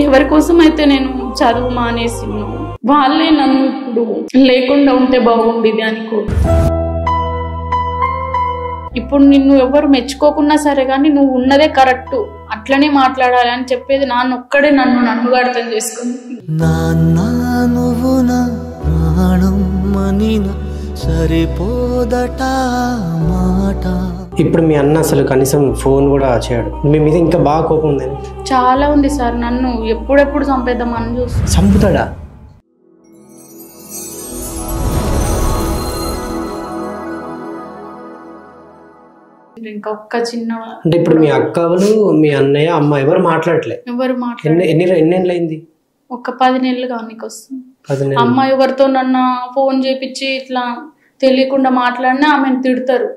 ఎవరి కోసం అయితే నేను చదువు మానేసి వాళ్ళే నన్ను ఇప్పుడు లేకుండా ఉంటే బాగుండేది అనుకో. ఇప్పుడు నిన్ను ఎవరు మెచ్చుకోకున్నా సరే కానీ నువ్వు ఉన్నదే కరెక్ట్, అట్లనే మాట్లాడాలి అని చెప్పేది నాన్నొక్కడే నన్నుగా అర్థం చేసుకుంది. సరిపోదట మాట. ఇప్పుడు మీ అన్న అసలు కనీసం ఫోన్ కూడా చేయడు. మీ మీద ఇంకా బాగా కోపం ఉంది. చాలా ఉంది సార్. నన్ను ఎప్పుడెప్పుడు చంపేద్దామని చూస్తాను. చంపుతాడా? ఇంకా ఒక్క చిన్న అంటే ఇప్పుడు మీ అక్కలు మీ అన్నయ్య అమ్మ ఎవరు మాట్లాడలే? ఎవరు ఎన్నేళ్ళు అయింది? ఒక 10 నెలలు కానీ వస్తుంది. 10 నెలలు. అమ్మ ఎవరితో నన్ను ఫోన్ చేపించి ఇట్లా తెలియకుండా మాట్లాడినా ఆమెను తిడతారు.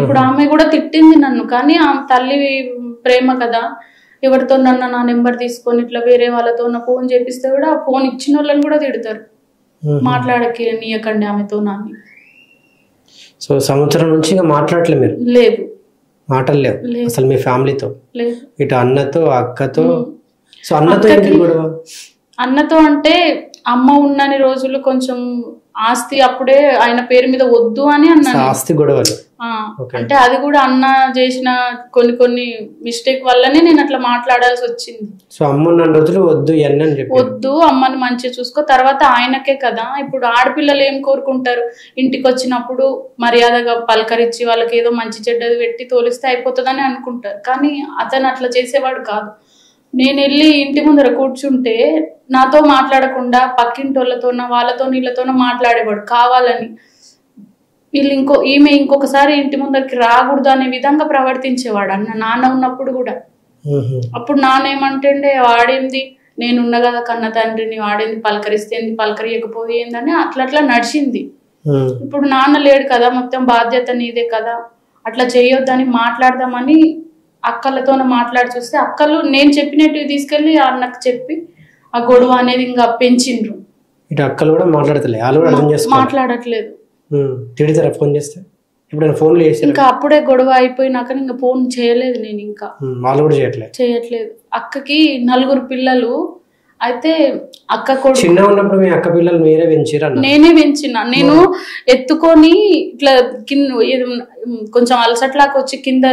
ఇప్పుడు ఆమె కూడా తిట్టింది నన్ను, కానీ ఆమె తల్లి ప్రేమ కదా, ఎవరితో నన్ను నా నెంబర్ తీసుకొని ఇట్లా వేరే వాళ్ళతో నా ఫోన్ చేపిస్తే కూడా ఫోన్ ఇచ్చిన వాళ్ళని కూడా తిడతారు. మాట్లాడకి నీయకండి ఆమెతో నాని. సో సంవత్సరం నుంచి ఇంకా మాట్లాడలే మీరు? లేదు, మాటలు లేవు అసలు మీ ఫ్యామిలీతో? లేదు. ఇటు అన్నతో అక్కతో. సో అన్నతో ఏంటి గొడవ? అన్నతో అంటే అమ్మ ఉన్నన్ని రోజులు కొంచెం ఆస్తి అప్పుడే ఆయన పేరు మీద వద్దు అని అన్నాను. ఆస్తి గొడవలు అంటే అది కూడా అన్న చేసిన కొన్ని మిస్టేక్ వల్లనే నేను అట్లా మాట్లాడాల్సి వచ్చింది. సో అమ్మ ఉన్న రోజులు వద్దు అని చెప్పి, వద్దు అమ్మని మంచిగా చూసుకో, తర్వాత ఆయనకే కదా. ఇప్పుడు ఆడపిల్లలు ఏం కోరుకుంటారు, ఇంటికి వచ్చినప్పుడు మర్యాదగా పలకరించి వాళ్ళకి ఏదో మంచి చెడ్డది పెట్టి తోలిస్తే అయిపోతుందని అనుకుంటారు. కానీ అతను అట్లా చేసేవాడు కాదు. నేను వెళ్ళి ఇంటి ముందర కూర్చుంటే నాతో మాట్లాడకుండా పక్కింటి వాళ్ళతో వీళ్ళతోనో మాట్లాడేవాడు కావాలని. వీళ్ళు ఈమె ఇంకొకసారి ఇంటి ముందరికి రాకూడదు అనే విధంగా ప్రవర్తించేవాడు నాన్న ఉన్నప్పుడు కూడా. అప్పుడు నాన్న ఏమంటే వాడేంది, నేనున్న కదా కన్న తండ్రిని, వాడేంది పలకరిస్తేంది పలకరియకపోతే ఏందని అట్లా నడిచింది. ఇప్పుడు నాన్న లేడు కదా, మొత్తం బాధ్యత నీదే కదా, అట్లా చేయొద్దని మాట్లాడదామని అక్కలతో మాట్లాడి చూస్తే అక్కలు నేను చెప్పినట్టు తీసుకెళ్లి అన్నకు చెప్పి ఆ గొడవ అనేది ఇంకా పెంచిండ్రు. ఇటు అక్కలు కూడా మాట్లాడట్లేదు. తిడతారా ఫోన్ చేస్తే? ఇప్పుడు ఫోన్ ఇంకా అప్పుడే గొడవ అయిపోయినాక ఇంకా ఫోన్ చేయలేదు నేను. ఇంకా వాళ్ళు కూడా చేయట్లేదు. అక్కకి 4 పిల్లలు అయితే అక్క కూడా చిన్న ఉన్నప్పుడు మీ అక్క పిల్లలు మీరే పెంచిరా? నేనే పెంచిన. నేను ఎత్తుకొని ఇట్లా కింద కొంచెం అలసట్లాగా వచ్చి కింద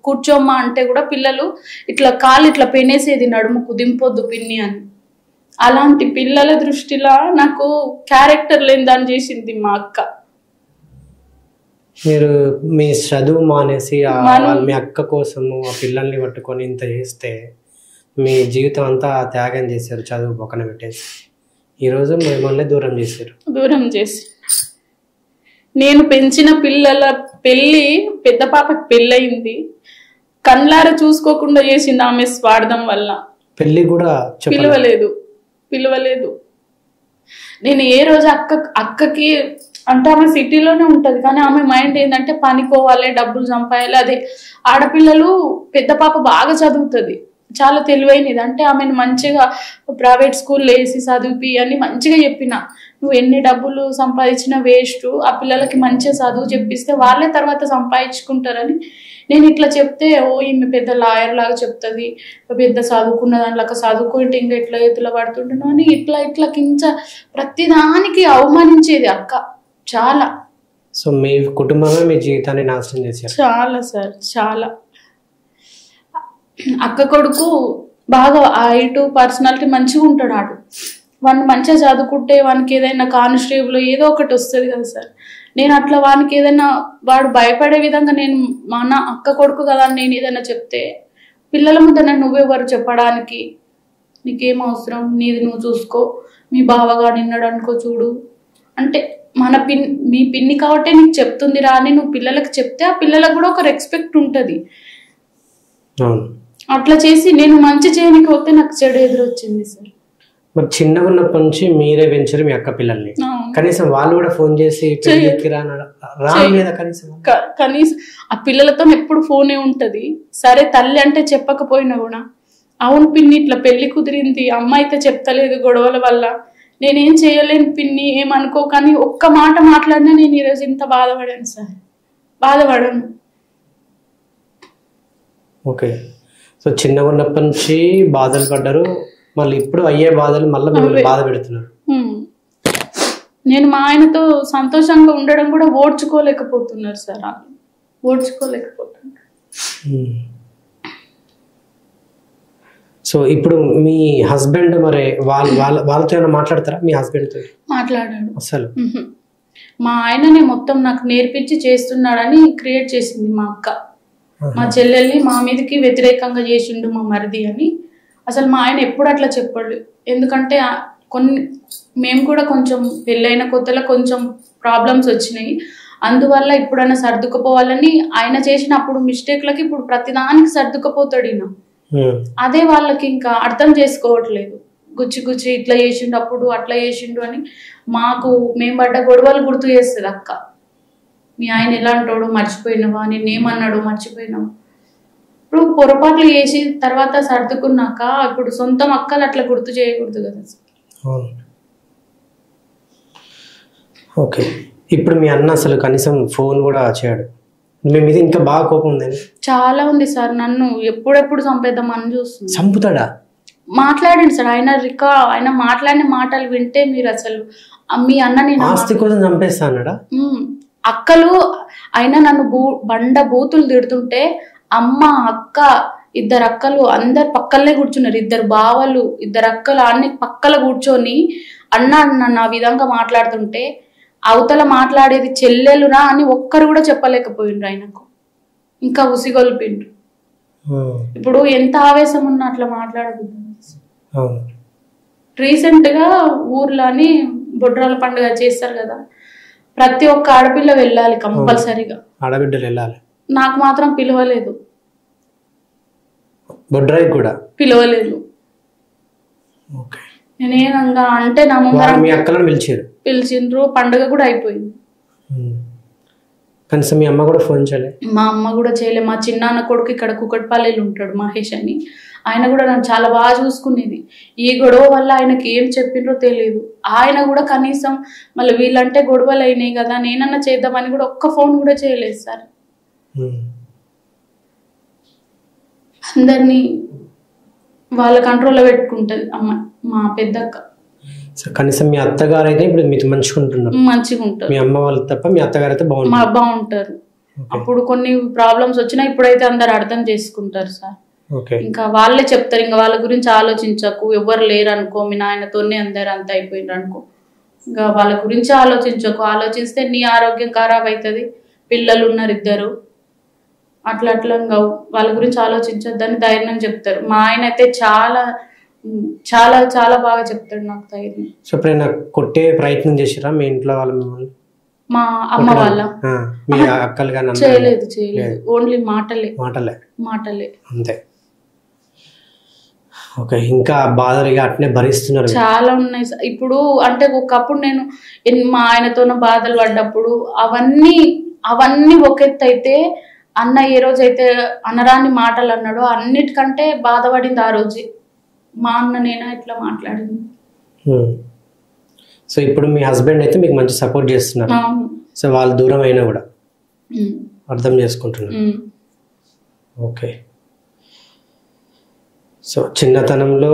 కూర్చోమ్మా అంటే కూడా పిల్లలు ఇట్లా కాలు ఇట్లా పెనేసేది, నడుముకు దింపొద్దు పిన్ని అని. అలాంటి పిల్లల దృష్టిలో నాకు క్యారెక్టర్ లేని చేసింది మా అక్క. మీరు మీ చదువు మానేసి మీ అక్క కోసము ఆ పిల్లల్ని పట్టుకొని ఇంత చేస్తే మీ జీవితం అంతా త్యాగం చేశారు, చదువు పక్కన పెట్టేసి. ఈరోజు మిమ్మల్ని దూరం చేసి నేను పెంచిన పిల్లల పెళ్ళి, పెద్ద పాపకి పెళ్ళయింది, కళ్ళారా చూసుకోకుండా చేసింది ఆమె స్వార్థం వల్ల. పెళ్లి కూడా పిలవలేదు. నేను ఏ రోజు అక్కకి అంటే ఆమె సిటీలోనే ఉంటది, కానీ ఆమె మైండ్ ఏంటంటే పనికోవాలి, డబ్బులు సంపాయాలి. అదే ఆడపిల్లలు, పెద్ద పాప బాగా చదువుతుంది, చాలా తెలివైనది. అంటే ఆమెను మంచిగా ప్రైవేట్ స్కూల్లో వేసి చదివి అని మంచిగా చెప్పిన, నువ్వు ఎన్ని డబ్బులు సంపాదించినా వేస్ట్, ఆ పిల్లలకి మంచిగా చదువు చెప్పిస్తే వాళ్ళే తర్వాత సంపాదించుకుంటారని నేను ఇట్లా చెప్తే, ఈమె పెద్ద లాయర్ లాగా చెప్తుంది, పెద్ద చదువుకున్న దాంట్లో చదువుకుంటే ఇంకా ఎట్లా ఎత్తులో పడుతుంటాను అని ఇట్లా కించ ప్రతిదానికి అవమానించేది అక్క చాలా. సో మీ కుటుంబమే మీ జీవితాన్ని నాశనం చేశారు. చాలా సార్, చాలా. అక్క కొడుకు బాగా ఐటు పర్సనాలిటీ మంచిగా ఉంటాడు. వాడిని మంచిగా చదువుకుంటే వానికి ఏదైనా కానిస్టేబుల్ ఏదో ఒకటి వస్తుంది కదా సార్. నేను అట్లా వానికి ఏదైనా వాడు భయపడే విధంగా నేను మన అక్క కొడుకు కదా నేను ఏదైనా చెప్తే, పిల్లల ముందు నువ్వెవరు చెప్పడానికి, నీకేం అవసరం, నీది నువ్వు చూసుకో, మీ బావగా నిన్నాడు అనుకో చూడు అంటే, మీ పిన్ని కాబట్టి నీకు చెప్తుంది రా అని నువ్వు పిల్లలకు చెప్తే ఆ పిల్లలకు కూడా ఒక రెస్పెక్ట్ ఉంటుంది. అట్లా చేసి నేను మంచి చేయడానికి వస్తే నాకు చెడు ఎదురొచ్చింది సార్. మరి చిన్నగా ఉన్నప్పటి నుంచి మీరే పెంచారు మీ అక్క పిల్లల్ని, కనీసం వాళ్ళు కూడా ఫోన్ చేసి కనీసం ఆ పిల్లలతో ఎప్పుడు ఫోనే ఉంటది. సరే తల్లి అంటే చెప్పకపోయినా కూడా, అవును పిన్ని ఇట్లా పెళ్లి కుదిరింది, అమ్మ అయితే చెప్తలేదు గొడవల వల్ల, నేనేం చేయలేను పిన్ని ఏమనుకో, కానీ ఒక్క మాట మాట్లాడినా నేను ఈరోజు ఇంత బాధపడాను సార్, బాధపడను. ఓకే, సో చిన్నగా ఉన్నప్పటి నుంచి బాధలు పడ్డారు, మళ్ళీ ఇప్పుడు అయ్యే బాధలు మళ్ళీ మిమ్మల్ని బాధ పెడుతున్నారు. నేను మా ఆయనతో సంతోషంగా ఉండడం కూడా ఓడ్చుకోలేకపోతున్నారు సార్, ఓడ్చుకోలేకపోతున్నారు. సో ఇప్పుడు మీ హస్బెండ్ మరి వాళ్ళతో ఏమైనా మాట్లాడతారా? మీ హస్బెండ్ తో మాట్లాడాడు అసలు? మా ఆయననే మొత్తం నాకు నేర్పించి చేస్తున్నాడని క్రియేట్ చేసింది మా అక్క. మా చెల్లెల్ని మా మీదకి వ్యతిరేకంగా చేసిండు మా మరిది అని. అసలు మా ఆయన ఎప్పుడు అట్లా చెప్పాడు. ఎందుకంటే మేము కూడా కొంచెం పెళ్ళైన కొత్తలో కొంచెం ప్రాబ్లమ్స్ వచ్చినాయి. అందువల్ల ఇప్పుడైనా సర్దుకుపోవాలని ఆయన చేసినప్పుడు మిస్టేక్లకి ఇప్పుడు ప్రతిదానికి సర్దుకుపోతాడు ఈయన. అదే వాళ్ళకి ఇంకా అర్థం చేసుకోవట్లేదు. గుచ్చి ఇట్లా చేసిండు, అప్పుడు అట్లా చేసిండు అని మేము పడ్డ గొడవలు గుర్తు చేస్తుంది అక్క. మీ ఆయన ఎలా అంటాడు, మర్చిపోయినావా, నేనేమన్నాడు మర్చిపోయినావా. ఇప్పుడు పొరపాట్లు చేసి తర్వాత సర్దుకున్నాక ఇప్పుడు సొంతం అక్కలు అట్లా గుర్తు చేయకూడదు కదా. ఓకే, ఇప్పుడు మీ అన్న అసలు కనీసం ఫోన్ కూడా చేయడు. మీ మీద ఇంకా బాగా కోపం ఉందండి? చాలా ఉంది సార్. నన్ను ఎప్పుడెప్పుడు చంపేద్దామని చూస్తుంది. చంపుతాడా? మాట్లాడండి సార్. ఆయన మాట్లాడిన మాటలు వింటే మీరు అసలు మీ అన్నని ఆస్తి కోసం చంపేస్తాడా? అక్కలు అయినా నన్ను బూతులు తిడుతుంటే అమ్మ అక్క ఇద్దరు అక్కలు అందరు పక్కలనే కూర్చున్నారు. ఇద్దరు బావలు ఇద్దరు అక్కలు అన్ని పక్కల కూర్చొని నన్ను ఆ విధంగా మాట్లాడుతుంటే అవతల మాట్లాడేది చెల్లెలురా అని ఒక్కరు కూడా చెప్పలేకపోయిండ్రు ఆయనకు. ఇంకా ఉసిగొల్పిండ్రు. ఇప్పుడు ఎంత ఆవేశం ఉన్నా అట్లా మాట్లాడకూడదు. రీసెంట్ గా ఊర్లోని బొడ్రాల పండుగ చేస్తారు కదా, ప్రతి ఒక్క ఆడపిల్ల వెళ్ళాలి కంపల్సరీగా. ఆడబిడ్డలు వెళ్ళాలి. నాకు మాత్రం పిలవలేదు. బొడ్రాయి కూడా పిలవలేదు. నేనేనంగా అంటే నా ముందర మీ అక్కలను పిలిచిండ్రు. పండుగ కూడా అయిపోయింది. కనీసం మీ అమ్మ కూడా ఫోన్ చేయలే? మా అమ్మ కూడా చేయలే. మా చిన్నాన్న కొడుకు ఇక్కడ కుకట్పల్లిలో ఉంటాడు, మహేష్ అని. ఆయన కూడా నన్ను చాలా బాగా చూసుకునేది. ఈ గొడవ వల్ల ఆయనకి ఏం చెప్పిండ్రో తెలియదు. ఆయన కూడా కనీసం మళ్ళీ వీళ్ళంటే గొడవలు అయినాయి కదా నేనన్నా చేద్దామని కూడా ఒక్క ఫోన్ కూడా చేయలేదు సార్. అందరినీ వాళ్ళ కంట్రోల్లో పెట్టుకుంటది అమ్మ, మా పెద్దక్క. కనీసం మీ అత్తగారు అయితే ఇప్పుడు మీకు మంచిగా ఉంటారు? మీ అమ్మ వాళ్ళు తప్ప మీ అత్తగారు అయితే బాగుంటారు. అప్పుడు కొన్ని ప్రాబ్లమ్స్ వచ్చినా ఇప్పుడైతే అందరు అర్థం చేసుకుంటారు సార్. ఇంకా వాళ్ళే చెప్తారు, ఇంకా వాళ్ళ గురించి ఆలోచించకు, ఎవరు లేరు అనుకో, మీ నాయనతోనే అందరు అంత అయిపోయినారు అనుకో, ఇంకా వాళ్ళ గురించి ఆలోచించకు, ఆలోచిస్తే నీ ఆరోగ్యం ఖరాబ్ అవుతుంది, పిల్లలు ఉన్నారు ఇద్దరు, అట్లా ఇంకా వాళ్ళ గురించి ఆలోచించొద్దని ధైర్యం చెప్తారు. మా ఆయన అయితే చాలా చాలా చాలా బాగా చెప్తాడు నాకు ధైర్యం. ఎప్పుడైనా కొట్టే ప్రయత్నం చేసిరా మీ ఇంట్లో వాళ్ళు మిమ్మల్ని? మా అమ్మ వాళ్ళ అక్కలు చేయలేదు, ఓన్లీ మాటలే అంతే. ఓకే, ఇంకా బాధలుగా అట్నే భరిస్తున్నారు? చాలా ఉన్నాయి. ఇప్పుడు అంటే ఒకప్పుడు నేను మా ఆయనతో బాధలు పడ్డప్పుడు అవన్నీ ఒకెత్తు అయితే, అన్న ఏ రోజైతే అనరాని మాటలు అన్నాడో అన్నిటికంటే బాధపడింది ఆ రోజు మా అన్న. నేనా ఇట్లా మాట్లాడింది. సో ఇప్పుడు మీ హస్బెండ్ అయితే మీకు మంచి సపోర్ట్ చేస్తున్నారు. సో వాళ్ళు దూరం అయినా కూడా అర్థం చేసుకుంటున్నారు. ఓకే, సో చిన్నతనంలో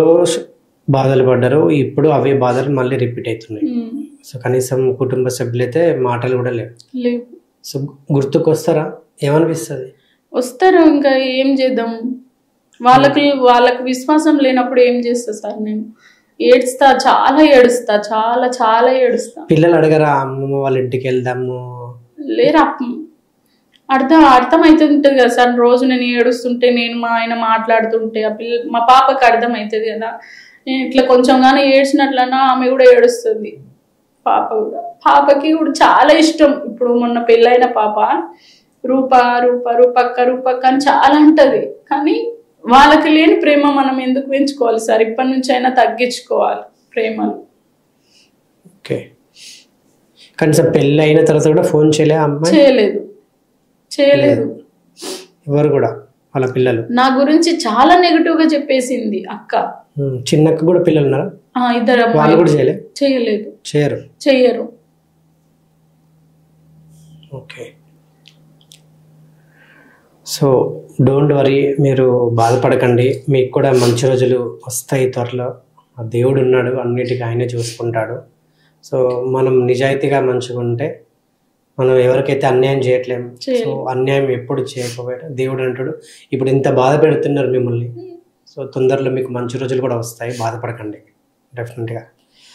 బాధలు పడ్డారు, ఇప్పుడు అవే బాధలు మళ్ళీ రిపీట్ అవుతున్నాయి. సో కనీసం కుటుంబ సభ్యులైతే మాటలు కూడా లేవు. సో గుర్తుకొస్తారా? ఏమనిపిస్తుంది? వస్తారు. ఇంకా ఏం చేద్దాం, వాళ్ళకి విశ్వాసం లేనప్పుడు ఏం చేస్తా సార్. నేను ఏడుస్తా, చాలా ఏడుస్తా, చాలా చాలా ఏడుస్తా. పిల్లలు అడగరా అమ్మమ్మ వాళ్ళ ఇంటికి వెళ్దాము? లేరు. అర్థం అవుతుంటది కదా సార్. రోజు నేను ఏడుస్తుంటే, నేను మా ఆయన మాట్లాడుతుంటే మా పాపకి అర్థం అవుతుంది కదా. నేను ఇట్లా కొంచెం కానీ ఏడ్చినట్లన్నా ఆమె కూడా ఏడుస్తుంది. పాపకి కూడా చాలా ఇష్టం. ఇప్పుడు మొన్న పెళ్ళైన పాప రూపక్క అని చాలా అంటది. కానీ వాళ్ళకి లేని ప్రేమ మనం ఎందుకు పెంచుకోవాలి సార్? ఇప్పటి నుంచి అయినా తగ్గించుకోవాలి ప్రేమలు. ఓకే, కనీసం పెళ్ళి అయిన తర్వాత కూడా ఫోన్ చేయలేదు ఎవరు కూడా? వాళ్ళ పిల్లలు నా గురించి చాలా నెగటివ్ గా చెప్పేసింది అక్క. చిన్నక్క కూడా పిల్లలు ఉన్నారా? ఇద్దరు. వాళ్ళు కూడా చేయరు. ఓకే, సో డోంట్ వరీ, మీరు బాధపడకండి, మీకు కూడా మంచి రోజులు వస్తాయి త్వరలో. ఆ దేవుడు ఉన్నాడు, అన్నిటికీ ఆయనే చూసుకుంటాడు. సో మనం నిజాయితీగా మంచిగా ఉంటే మనం ఎవరికైతే అన్యాయం చేయట్లేము. సో అన్యాయం ఎప్పుడు చేయకపోయాడు దేవుడు అంటాడు, ఇప్పుడు ఇంత బాధ పెడుతున్నారు మిమ్మల్ని, సో తొందరలో మీకు మంచి రోజులు కూడా వస్తాయి, బాధపడకండి డెఫినెట్గా.